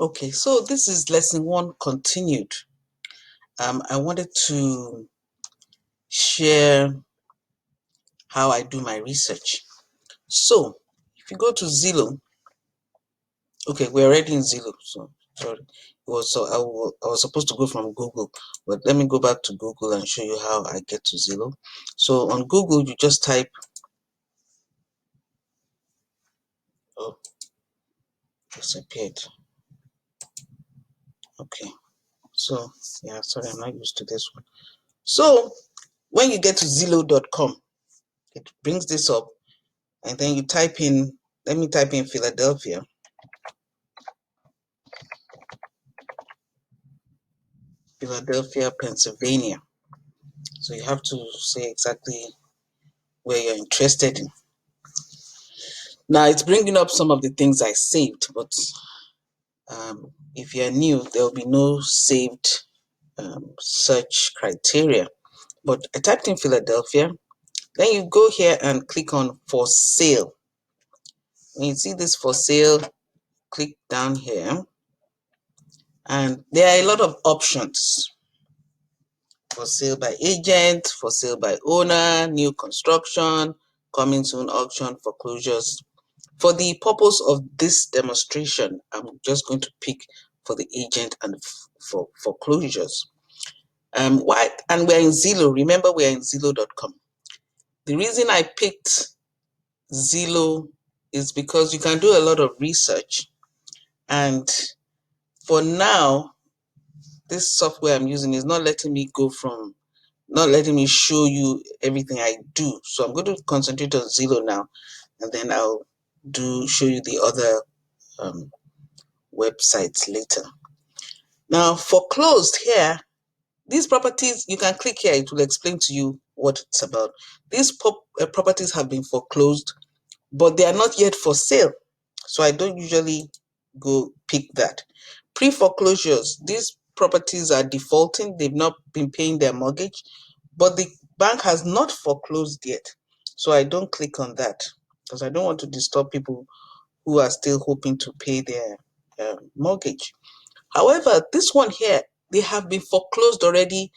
Okay, so this is lesson 1 continued. I wanted to share how I do my research. So if you go to Zillow, okay, we're already in Zillow, so sorry. I was supposed to go from Google, but let me go back to Google and show you how I get to Zillow. So on Google, you just type, oh, disappeared. Okay, so yeah, sorry, I'm not used to this one. So when you get to Zillow.com, it brings this up, and then you type in, let me type in Philadelphia, Pennsylvania. So you have to say exactly where you're interested in. Now it's bringing up some of the things I saved, but if you're new, there'll be no saved search criteria. But I typed in Philadelphia. Then you go here and click on for sale. When you see this for sale, click down here. And there are a lot of options. For sale by agent, for sale by owner, new construction, coming soon auction, foreclosures. For the purpose of this demonstration, I'm just going to pick for the agent and for foreclosures. Why? And we're in Zillow. Remember, we're in Zillow.com. The reason I picked Zillow is because you can do a lot of research. And for now, this software I'm using is not letting me show you everything I do. So I'm going to concentrate on Zillow now, and then I'll show you the other websites later. Now, foreclosed here, these properties, you can click here, it will explain to you what it's about. These properties have been foreclosed, but they are not yet for sale. So I don't usually go pick that. Pre-foreclosures, these properties are defaulting, they've not been paying their mortgage, but the bank has not foreclosed yet. So I don't click on that because I don't want to disturb people who are still hoping to pay their mortgage. However, this one here, they have been foreclosed already,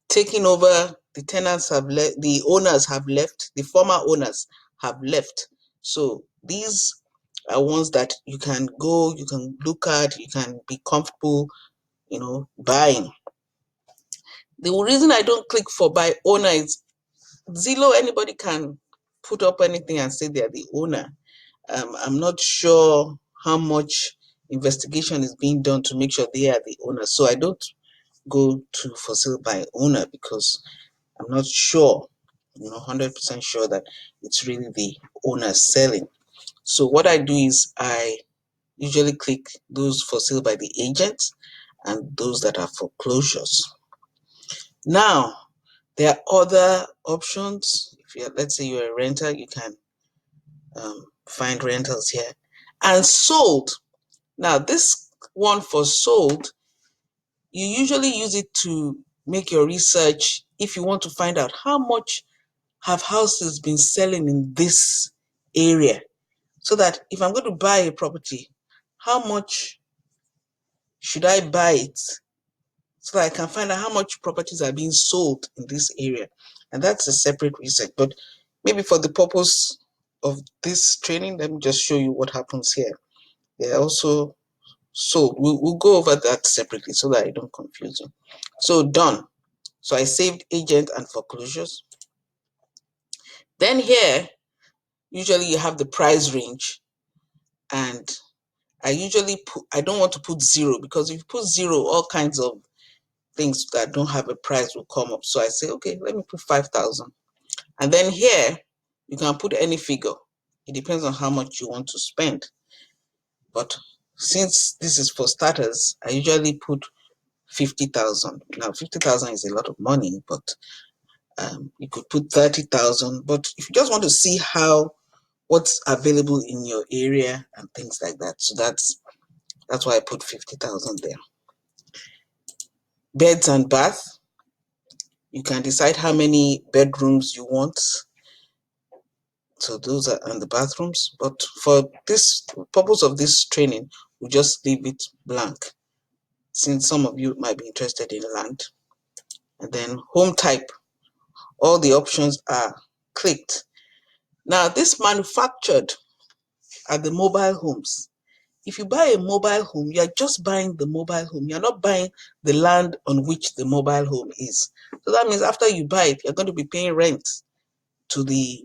taking over. The tenants have left, the owners have left, the former owners have left. So these are ones that you can go, you can look at, you can be comfortable, buying. The reason I don't click for buy owner is Zillow, anybody can put up anything and say they're the owner. I'm not sure how much investigation is being done to make sure they are the owner. So I don't go to for sale by owner because I'm not sure, 100% sure that it's really the owner selling. So what I do is I usually click those for sale by the agent and those that are foreclosures. Now, there are other options. Let's say you're a renter, you can find rentals here. And sold. Now, this one for sold, you usually use it to make your research if you want to find out how much have houses been selling in this area, so that if I'm going to buy a property, how much should I buy it, so that I can find out how much properties are being sold in this area. And that's a separate research, but maybe for the purpose of this training, let me just show you what happens here. They're also sold. We'll go over that separately so that I don't confuse you. So done. So I saved agent and foreclosures. Then here, usually you have the price range, and I don't want to put 0, because if you put 0, all kinds of things that don't have a price will come up. So I say, okay, let me put 5,000. And then here, you can put any figure. It depends on how much you want to spend. But since this is for starters, I usually put 50,000. Now, 50,000 is a lot of money, but you could put 30,000. But if you just want to see what's available in your area and things like that, so that's why I put 50,000 there. Beds and bath. You can decide how many bedrooms you want. So those are in the bathrooms. But for this purpose of this training, we'll just leave it blank, since some of you might be interested in land. And then home type, all the options are clicked. Now this manufactured are the mobile homes. If you buy a mobile home, you are just buying the mobile home. You're not buying the land on which the mobile home is. So that means after you buy it, you're going to be paying rent to the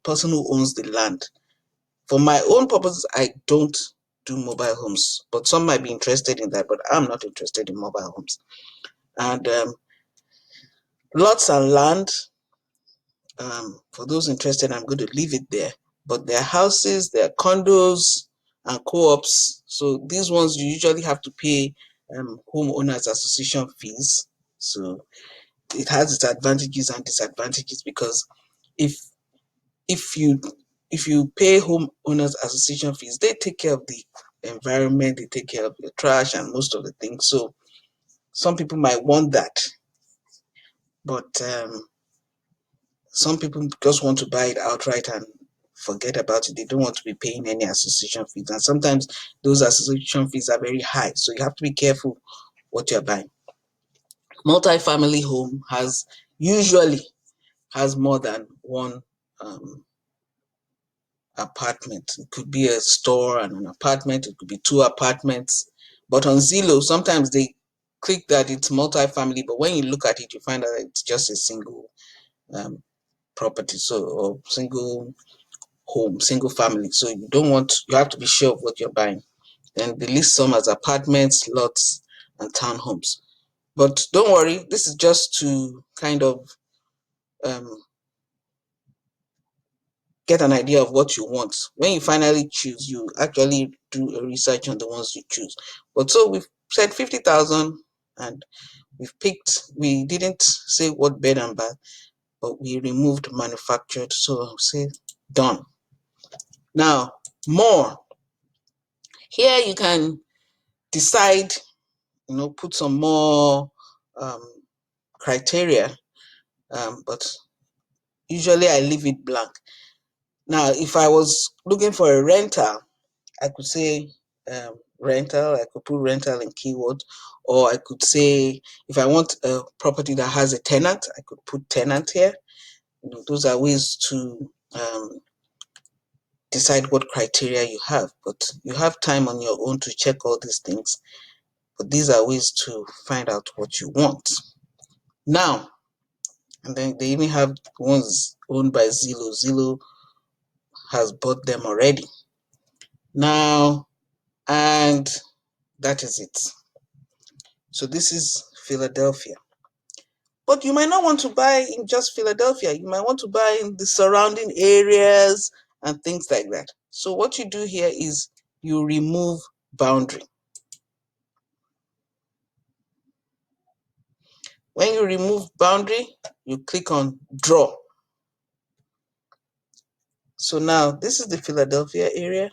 person who owns the land. For my own purposes, I don't do mobile homes, but some might be interested in that, but I'm not interested in mobile homes. And lots and land, for those interested, I'm going to leave it there. But there are houses, there are condos and co-ops. So these ones you usually have to pay homeowners association fees. So it has its advantages and disadvantages, because if you pay homeowners association fees, they take care of the environment, they take care of the trash and most of the things. So some people might want that, but some people just want to buy it outright and forget about it. They don't want to be paying any association fees, and sometimes those association fees are very high, so you have to be careful what you're buying. Multi-family home usually has more than one apartment. It could be a store and an apartment, it could be 2 apartments. But on Zillow, sometimes they click that it's multi-family, but when you look at it, you find that it's just a single property, so, or single home, single family. So you have to be sure of what you're buying. Then they list some as apartments, lots, and townhomes. But don't worry, this is just to kind of get an idea of what you want. When you finally choose, you actually do a research on the ones you choose. But so we've said 50,000, and we didn't say what bed and bath, but we removed manufactured. So I'll say done. Now, more. Here you can decide, put some more criteria, but usually I leave it blank. Now, if I was looking for a rental, I could say rental, I could put rental in keyword, or I could say if I want a property that has a tenant, I could put tenant here. Those are ways to decide what criteria you have, but you have time on your own to check all these things. But these are ways to find out what you want. Now, and then they even have ones owned by Zillow. Zillow has bought them already. Now, and that is it. So this is Philadelphia. But you might not want to buy in just Philadelphia. You might want to buy in the surrounding areas and things like that. So what you do here is you remove boundary. When you remove boundary, you click on draw. So now this is the Philadelphia area.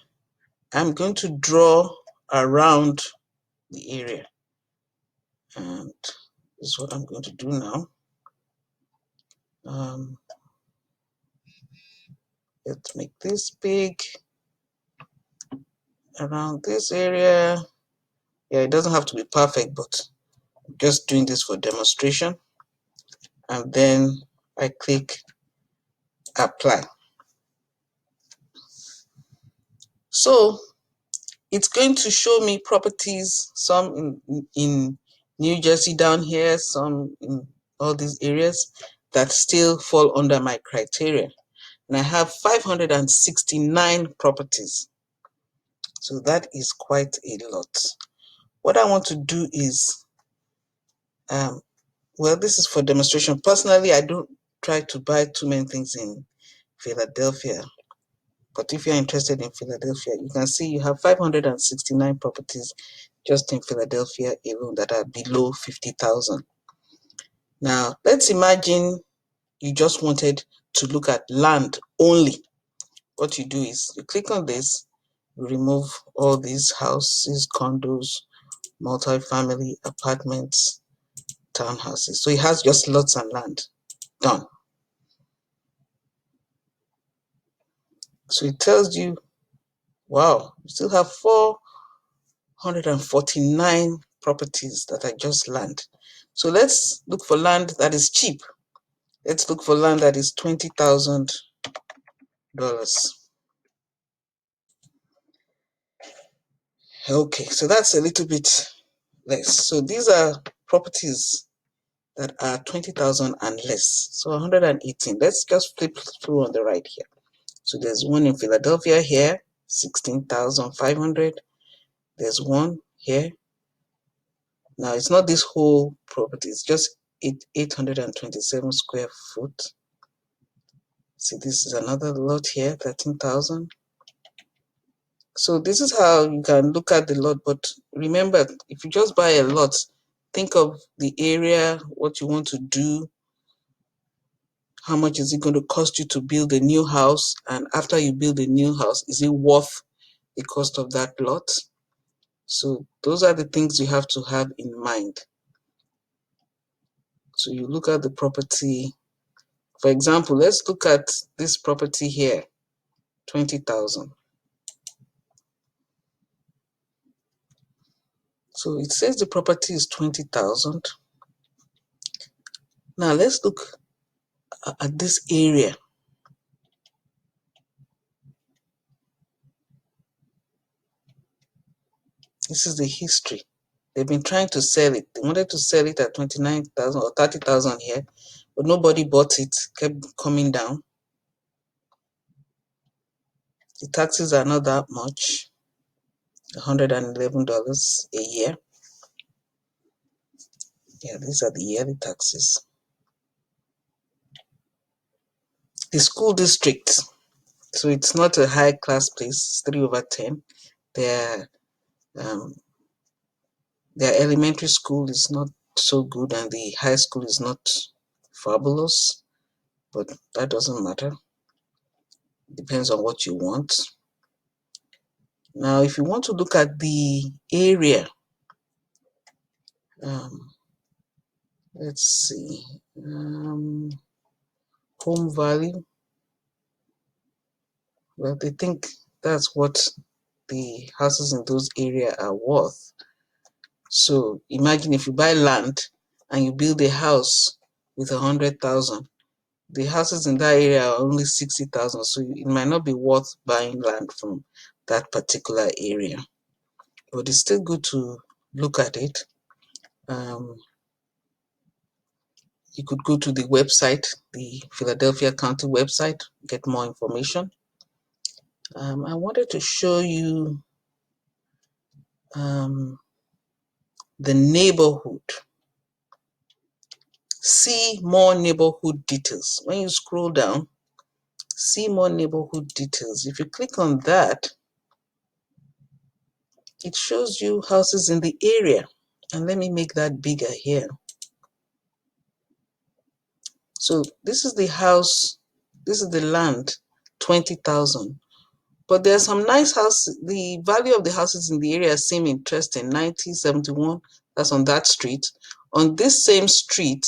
I'm going to draw around the area. And this is what I'm going to do now. Let's make this big around this area. Yeah, it doesn't have to be perfect, but I'm just doing this for demonstration. And then I click apply. So it's going to show me properties, some in New Jersey down here, some in all these areas that still fall under my criteria. And I have 569 properties. So that is quite a lot. What I want to do is, well, this is for demonstration. Personally, I don't try to buy too many things in Philadelphia. But if you're interested in Philadelphia, you can see you have 569 properties just in Philadelphia alone that are below 50,000. Now, let's imagine you just wanted to look at land only. What you do is you click on this, you remove all these houses, condos, multi-family apartments, townhouses. So it has just lots and land. Done. So it tells you, wow, you still have 4 149 properties that are just land. So let's look for land that is cheap. Let's look for land that is $20,000. Okay, so that's a little bit less. So these are properties that are 20,000 and less. So 118. Let's just flip through on the right here. So there's one in Philadelphia here, 16,500. There's one here. Now it's not this whole property, it's just 827 square foot. See, this is another lot here, 13,000. So this is how you can look at the lot, but remember, if you just buy a lot, think of the area, what you want to do, how much is it going to cost you to build a new house, and after you build a new house, is it worth the cost of that lot? So those are the things you have to have in mind. So you look at the property. For example, let's look at this property here, 20,000. So it says the property is 20,000. Now let's look at this area. This is the history. They've been trying to sell it. They wanted to sell it at 29,000 or 30,000 here, but nobody bought it, kept coming down. The taxes are not that much, $111 a year. Yeah, these are the yearly taxes. The school district, so it's not a high class place, 3/10. Their elementary school is not so good, and the high school is not fabulous, but that doesn't matter. Depends on what you want. Now, if you want to look at the area, let's see, home value. Well, they think that's what the houses in those areas are worth. So imagine if you buy land and you build a house with 100,000, the houses in that area are only 60,000, so it might not be worth buying land from that particular area. But it's still good to look at it. You could go to the website, the Philadelphia County website, get more information. I wanted to show you the neighborhood. See more neighborhood details. When you scroll down, see more neighborhood details. If you click on that, it shows you houses in the area. And let me make that bigger here. So this is the house, this is the land, 20,000. But there are some nice houses. The value of the houses in the area seem interesting. 9071, that's on that street. On this same street,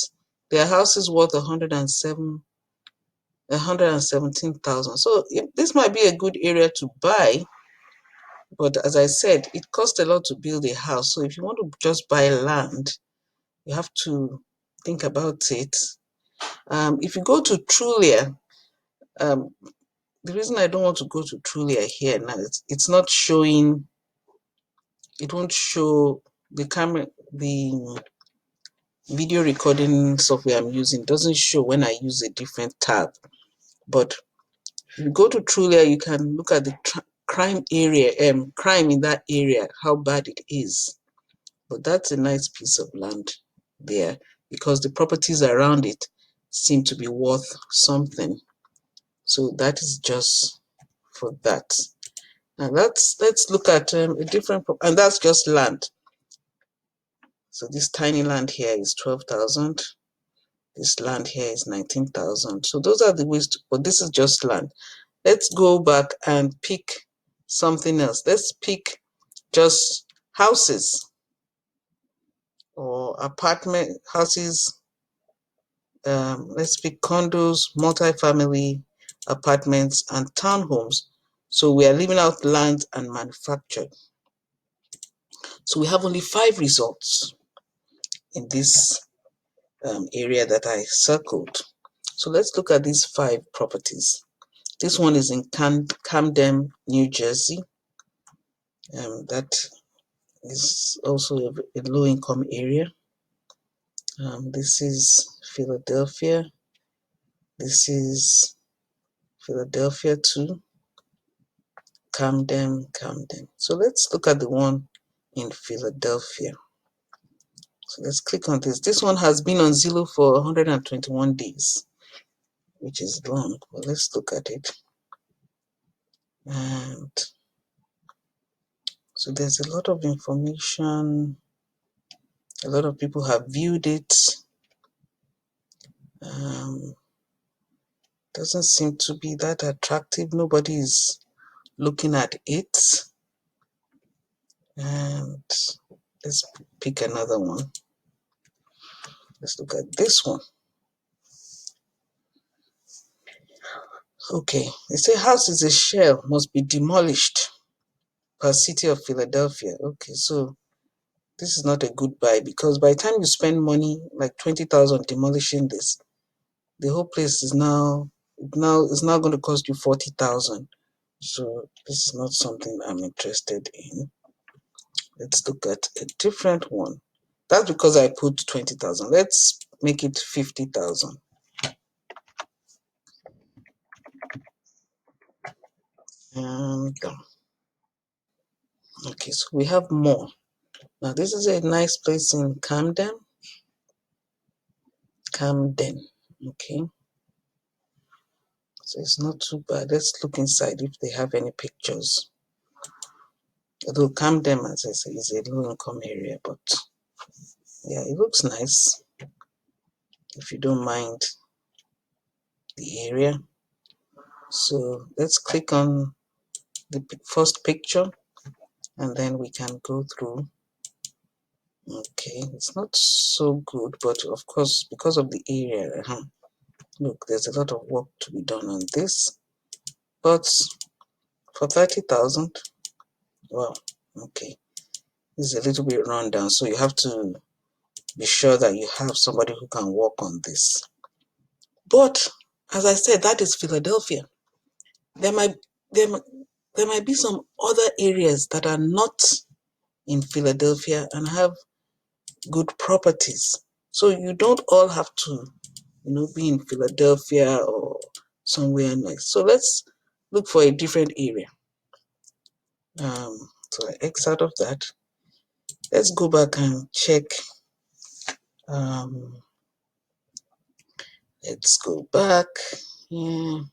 there are houses worth 117,000. So this might be a good area to buy. But as I said, it costs a lot to build a house. So if you want to just buy land, you have to think about it. If you go to Trulia, the reason I don't want to go to Trulia here now, it's not showing. It won't show the camera. The video recording software I'm using doesn't show when I use a different tab. But if you go to Trulia, you can look at the crime area, crime in that area, how bad it is. But that's a nice piece of land there because the properties around it seem to be worth something. So that is just for that. Now let's look at a different, and that's just land. So this tiny land here is 12,000. This land here is 19,000. So those are the ways to, but this is just land. Let's go back and pick something else. Let's pick just houses or apartment houses. Let's pick condos, multifamily apartments, and townhomes. So we are leaving out land and manufactured. So we have only 5 results in this area that I circled. So let's look at these 5 properties. This one is in Camden, New Jersey. That is also a low-income area. This is Philadelphia. This is Philadelphia too. Camden. So let's look at the one in Philadelphia. So let's click on this. This one has been on Zillow for 121 days, which is long. But let's look at it. And so there's a lot of information. A lot of people have viewed it. Doesn't seem to be that attractive. Nobody is looking at it. And let's pick another one. Let's look at this one. Okay, they say house is a shell, must be demolished per city of Philadelphia. Okay, so this is not a good buy, because by the time you spend money like 20,000 demolishing this, the whole place is now going to cost you 40,000. So this is not something I'm interested in. Let's look at a different one. That's because I put 20,000. Let's make it 50,000. And okay, so we have more. Now this is a nice place in Camden. Okay. So it's not too bad. Let's look inside if they have any pictures. Although Camden, as I say, is a low-income area, but yeah, it looks nice if you don't mind the area. So let's click on the first picture, and then we can go through. Okay, it's not so good, but of course, because of the area, look, there's a lot of work to be done on this. But for 30,000, well, okay, this is a little bit run down, so you have to be sure that you have somebody who can work on this. But as I said, that is Philadelphia. There might be some other areas that are not in Philadelphia and have good properties. So you don't all have to, be in Philadelphia or somewhere nice. So let's look for a different area. So I X out of that. Let's go back and check. Let's go back here,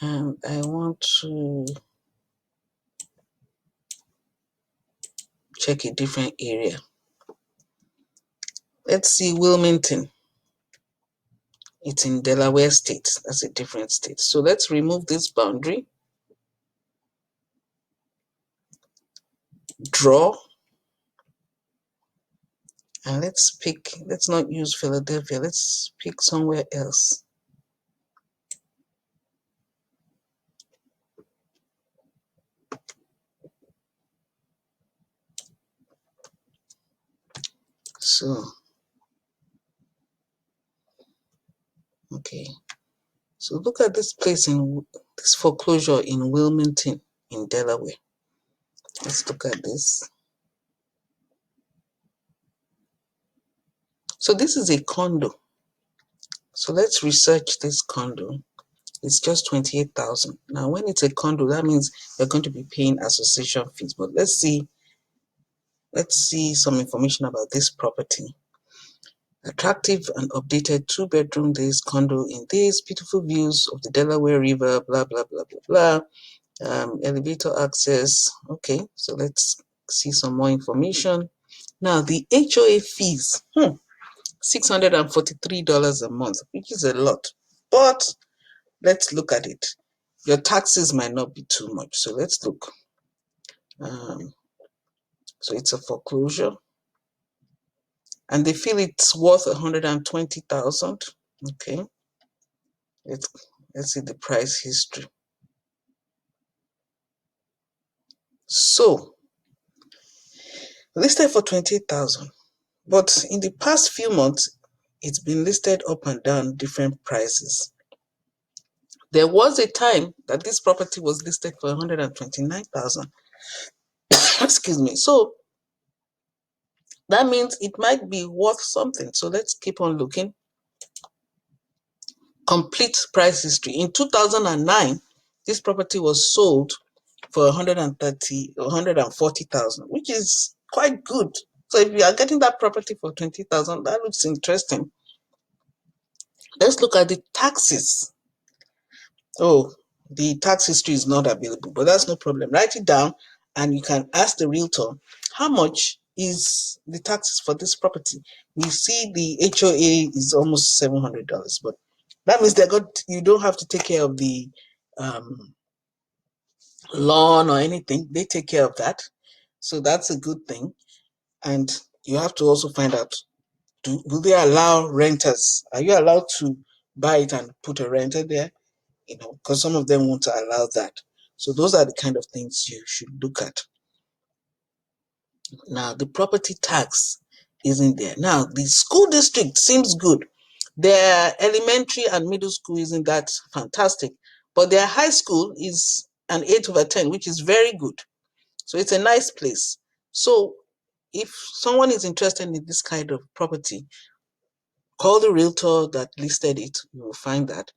and I want to check a different area. Let's see Wilmington. It's in Delaware State. That's a different state. So let's remove this boundary. Draw. And let's not use Philadelphia. Let's pick somewhere else. So, okay. So look at this place this foreclosure in Wilmington in Delaware. Let's look at this. So this is a condo. So let's research this condo. It's just 28,000. Now, when it's a condo, that means you're going to be paying association fees. But let's see some information about this property. Attractive and updated 2-bedroom days condo in these beautiful views of the Delaware River, blah, blah, blah, blah, blah. Elevator access. Okay, so let's see some more information. Now, the HOA fees, $643 a month, which is a lot. But let's look at it. Your taxes might not be too much. So let's look. So it's a foreclosure. And they feel it's worth 120,000. Okay. Let's see the price history. So listed for 28,000. But in the past few months, it's been listed up and down different prices. There was a time that this property was listed for 129,000. Excuse me. So that means it might be worth something. So let's keep on looking. Complete price history. In 2009, this property was sold for 140,000, which is quite good. So if you are getting that property for 20,000, that looks interesting. Let's look at the taxes. Oh, the tax history is not available, but that's no problem. Write it down and you can ask the realtor, how much is the taxes for this property? We see the HOA is almost $700, but that means you don't have to take care of the lawn or anything. They take care of that. So that's a good thing. And you have to also find out, will they allow renters? Are you allowed to buy it and put a renter there? Because some of them won't allow that. So those are the kind of things you should look at. Now, the property tax isn't there. Now, the school district seems good. Their elementary and middle school isn't that fantastic, but their high school is an 8/10, which is very good. So it's a nice place. So if someone is interested in this kind of property, call the realtor that listed it. You will find that.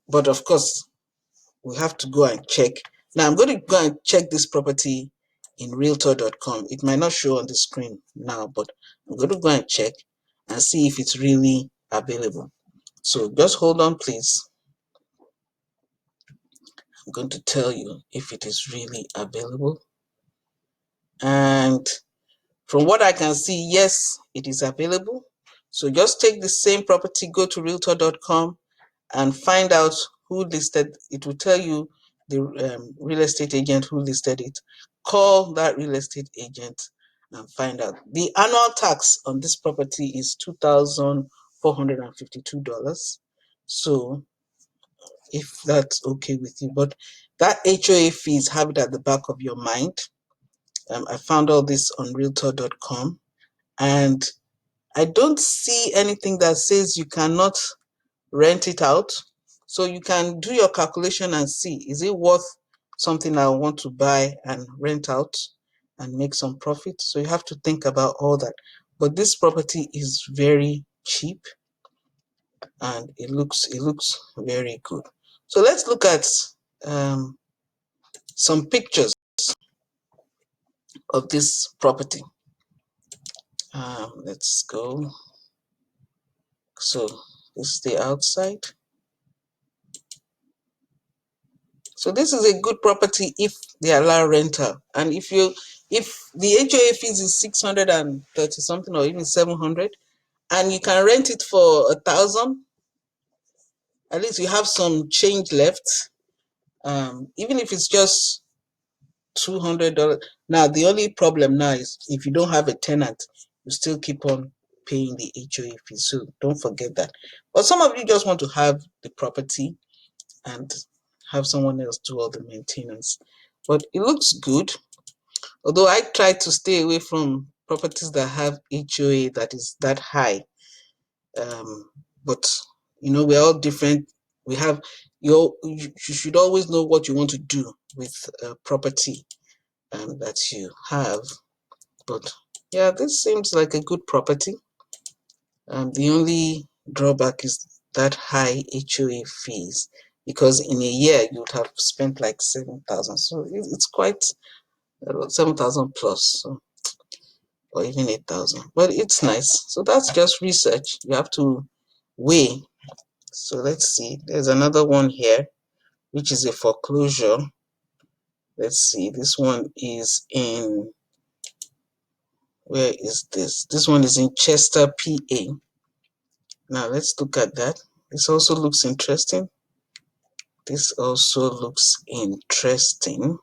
But of course, we have to go and check. Now I'm going to go and check this property in realtor.com. It might not show on the screen now, but I'm going to go and check and see if it's really available. So just hold on, please. I'm going to tell you if it is really available. And from what I can see, yes, it is available. So just take the same property, go to realtor.com and find out who listed. It will tell you the real estate agent who listed it. Call that real estate agent and find out. The annual tax on this property is $2,452. So if that's okay with you, but that HOA fees, have it at the back of your mind. I found all this on realtor.com and I don't see anything that says you cannot rent it out. So you can do your calculation and see, is it worth something I want to buy and rent out and make some profit? So you have to think about all that. But this property is very cheap and it looks very good. So let's look at some pictures of this property. Let's go. So this is the outside. So this is a good property if they allow rental. And if the HOA fees is 630 something or even 700, and you can rent it for 1,000, at least you have some change left. Even if it's just $200. Now the only problem now is if you don't have a tenant, you still keep on paying the HOA fee. So don't forget that. But some of you just want to have the property and have someone else do all the maintenance. But it looks good. Although I try to stay away from properties that have HOA that is that high. But we're all different. We have you should always know what you want to do with property that you have. But yeah, this seems like a good property. The only drawback is that high HOA fees, because in a year you would have spent like 7,000. So it's quite 7,000 plus, so, or even 8,000. But it's nice. So that's just research. You have to weigh. So let's see. There's another one here, which is a foreclosure. Let's see. This one is in. Where is this? This one is in Chester, PA. Now let's look at that. This also looks interesting. This also looks interesting.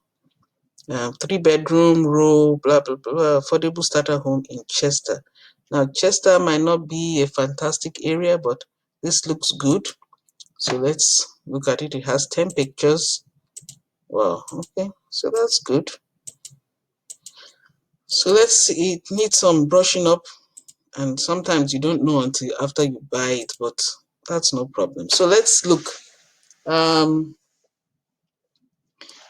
3-bedroom row, blah, blah, blah, affordable starter home in Chester. Now, Chester might not be a fantastic area, but this looks good. So let's look at it. It has 10 pictures. Wow, okay, so that's good. So let's see, it needs some brushing up, and sometimes you don't know until after you buy it, but that's no problem. So let's look. It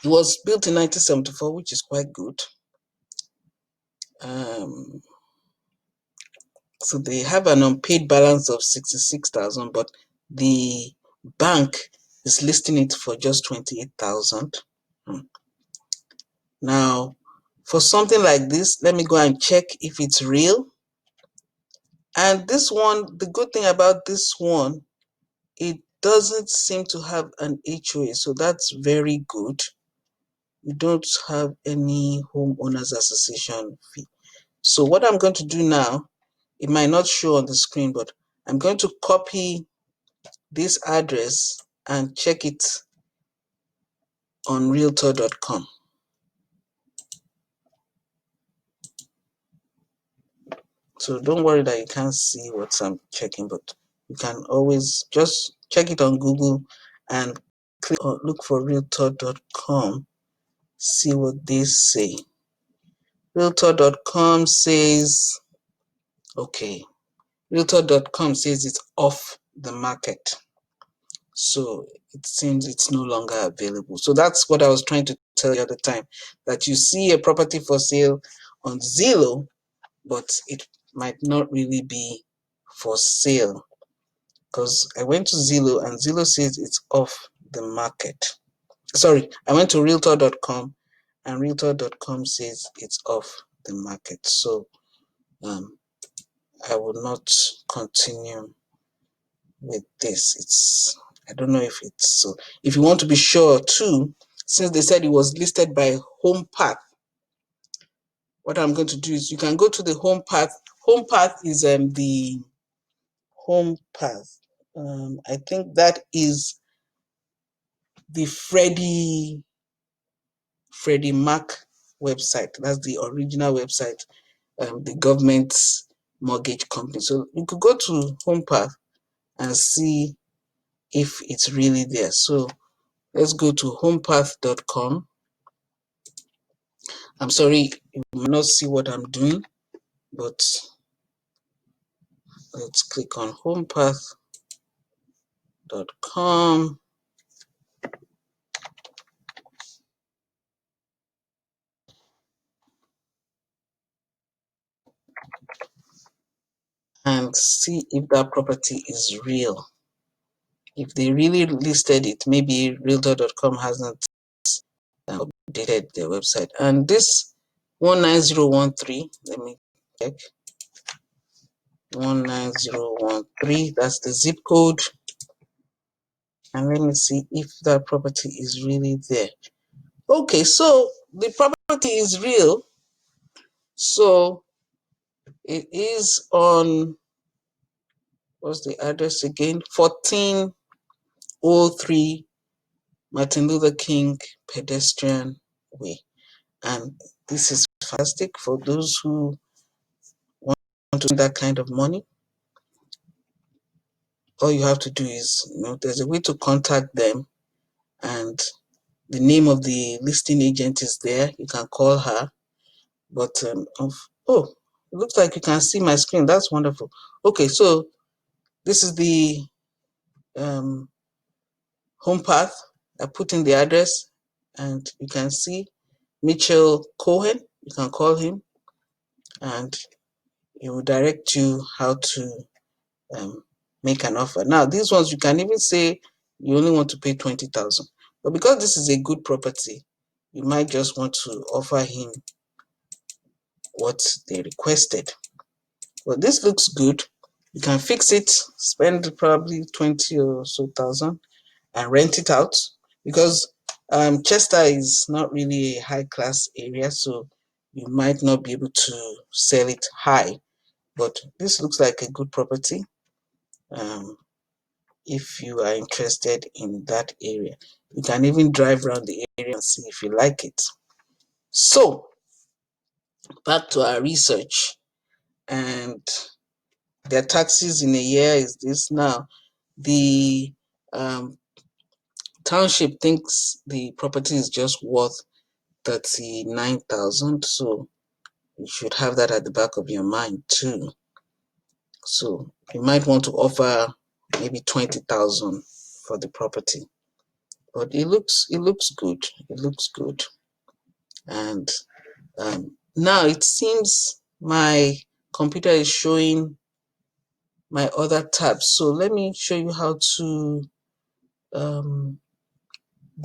was built in 1974, which is quite good. So they have an unpaid balance of 66,000, but the bank is listing it for just 28,000. Now, for something like this, let me go and check if it's real. And this one, the good thing about this one, it doesn't seem to have an HOA, so that's very good. You don't have any homeowners association fee. So what I'm going to do now, it might not show on the screen, but I'm going to copy this address and check it on realtor.com. So don't worry that you can't see what I'm checking, but you can always just check it on Google and click on, look for realtor.com, see what they say. Realtor.com says, okay, realtor.com says it's off the market. So it seems it's no longer available. So that's what I was trying to tell you at the time, that you see a property for sale on Zillow, but it might not really be for sale, because I went to Zillow and Zillow says it's off the market. Sorry, I went to realtor.com and realtor.com says it's off the market. So I will not continue with this. I don't know if it's so. If you want to be sure too, since they said it was listed by HomePath, what I'm going to do is you can go to the HomePath. HomePath is the HomePath. I think that is the Freddie Mac website. That's the original website, the government's mortgage company. So you could go to HomePath and see if it's really there. So let's go to homepath.com. I'm sorry, you might not see what I'm doing, but let's click on homepath.com. And see if that property is real. If they really listed it, maybe realtor.com hasn't updated their website. And this 19013, let me check. 19013, that's the zip code. And let me see if that property is really there. Okay, so the property is real. So it is on, what's the address again? 1403 Martin Luther King Pedestrian Way. And this is fantastic for those who want to spend that kind of money. All you have to do is, there's a way to contact them, and the name of the listing agent is there. You can call her. But oh, it looks like you can see my screen. That's wonderful. Okay, so this is the home path. I put in the address, and you can see Mitchell Cohen. You can call him, and he will direct you how to make an offer. Now, these ones you can even say you only want to pay 20,000, but because this is a good property, you might just want to offer him what they requested. Well, this looks good. You can fix it, spend probably 20 or so thousand, and rent it out, because Chester is not really a high class area, so you might not be able to sell it high. But this looks like a good property. If you are interested in that area, you can even drive around the area and see if you like it. So back to our research, and their taxes in a year is this. Now the township thinks the property is just worth 39,000, so You should have that at the back of your mind too. So you might want to offer maybe 20,000 for the property, but it looks good. It looks good. And now it seems my computer is showing my other tabs. So let me show you how to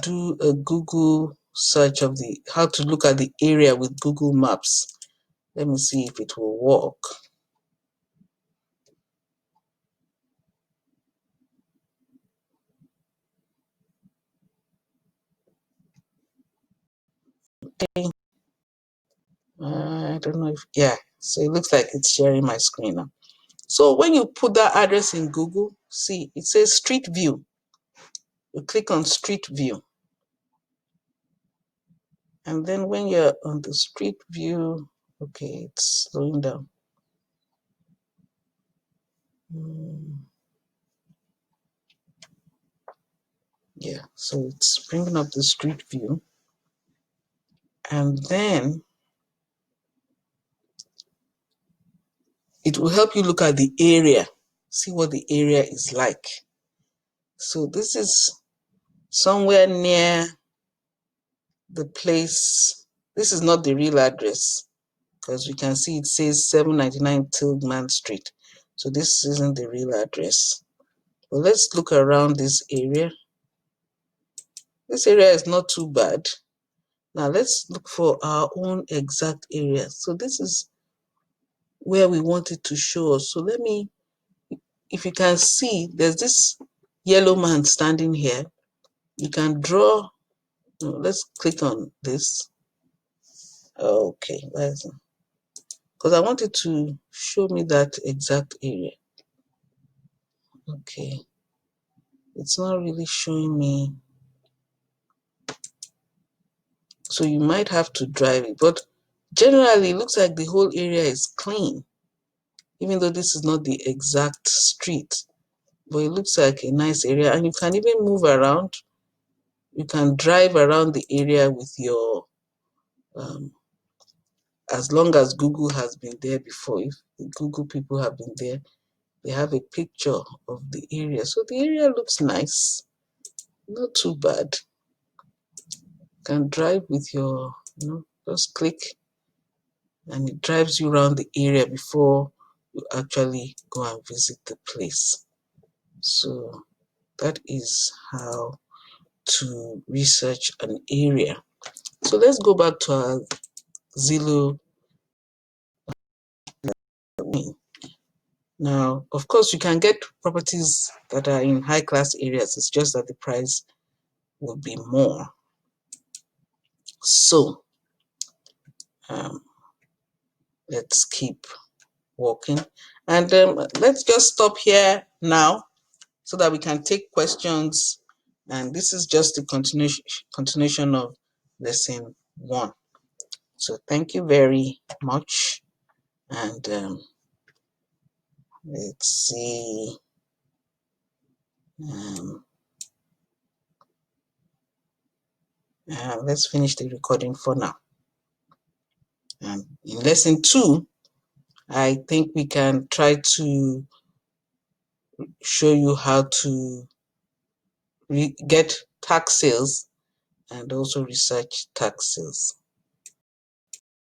do a Google search of how to look at the area with Google Maps. Let me see if it will work. Okay. I don't know if, yeah, so it looks like it's sharing my screen now. So when you put that address in Google, see, it says Street View. You click on Street View. And then when you're on the Street View, okay, it's slowing down. Yeah, so it's bringing up the Street View. And then it will help you look at the area, see what the area is like. So this is somewhere near the place. This is not the real address, because we can see it says 799 Tilghman Street. So this isn't the real address. But let's look around this area. This area is not too bad. Now let's look for our own exact area. So this is where we want it to show us. So let me, if you can see, there's this yellow man standing here. You can draw, let's click on this. Okay, because I wanted to show me that exact area. Okay, it's not really showing me. So you might have to drive it, but generally it looks like the whole area is clean, even though this is not the exact street, but it looks like a nice area. And you can even move around. You can drive around the area with your, as long as Google has been there before. If the Google people have been there, they have a picture of the area. So the area looks nice, not too bad. You can drive with your, just click and it drives you around the area before you actually go and visit the place. So that is how to research an area. So let's go back to our Zillow. Now, of course, you can get properties that are in high-class areas. It's just that the price will be more. So let's keep walking. And let's just stop here now so that we can take questions. And this is just the continuation of lesson 1. So thank you very much. And let's see. Let's finish the recording for now. In lesson 2, I think we can try to show you how to get tax sales and also research tax sales.